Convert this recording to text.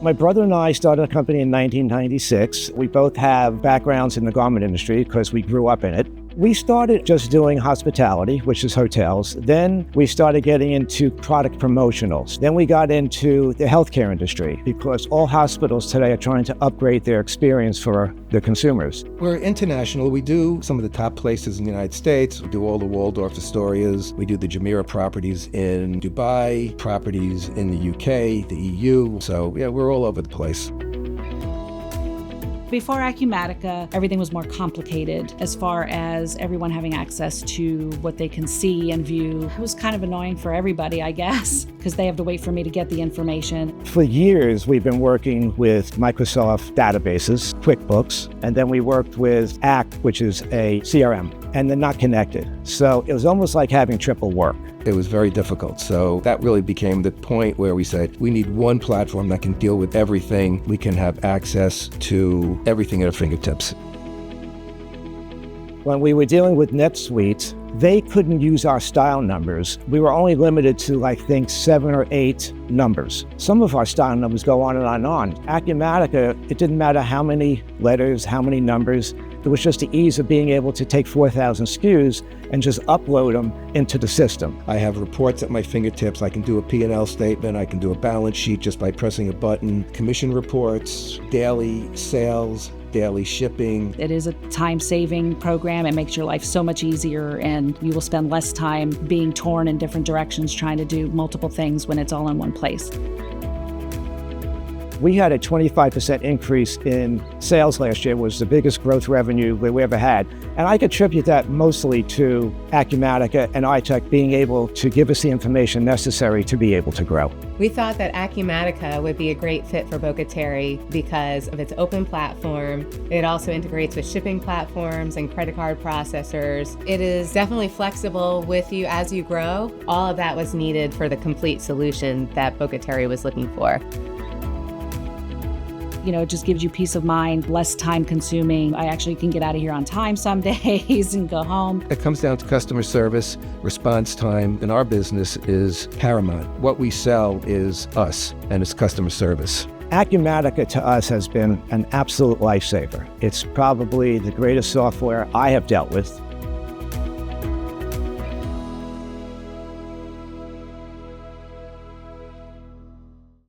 My brother and I started a company in 1996. We both have backgrounds in the garment industry because we grew up in it. We started just doing hospitality, which is hotels. Then we started getting into product promotionals. Then we got into the healthcare industry because all hospitals today are trying to upgrade their experience for their consumers. We're international. We do some of the top places in the United States. We do all the Waldorf Astorias. We do the Jumeirah properties in Dubai, properties in the UK, the EU. So yeah, we're all over the place. Before Acumatica, everything was more complicated as far as everyone having access to what they can see and view. It was kind of annoying for everybody, I guess, because they have to wait for me to get the information. For years, we've been working with Microsoft databases, QuickBooks, and then we worked with ACT, which is a CRM, and they're not connected. So it was almost like having triple work. It was very difficult. So that really became the point where we said, we need one platform that can deal with everything. We can have access to everything at our fingertips. When we were dealing with NetSuite, they couldn't use our style numbers. We were only limited to, I think, 7 or 8 numbers. Some of our style numbers go on and on and on. Acumatica, it didn't matter how many letters, how many numbers. It was just the ease of being able to take 4,000 SKUs and just upload them into the system. I have reports at my fingertips. I can do a P&L statement. I can do a balance sheet just by pressing a button. Commission reports, daily sales, daily shipping. It is a time-saving program. It makes your life so much easier, and you will spend less time being torn in different directions trying to do multiple things when it's all in one place. We had a 25% increase in sales last year. It was the biggest growth revenue that we ever had. And I attribute that mostly to Acumatica and iTech being able to give us the information necessary to be able to grow. We thought that Acumatica would be a great fit for Boca Terry because of its open platform. It also integrates with shipping platforms and credit card processors. It is definitely flexible with you as you grow. All of that was needed for the complete solution that Boca Terry was looking for. You know, it just gives you peace of mind, less time consuming. I actually can get out of here on time some days and go home. It comes down to customer service, response time, and our business is paramount. What we sell is us, and it's customer service. Acumatica to us has been an absolute lifesaver. It's probably the greatest software I have dealt with.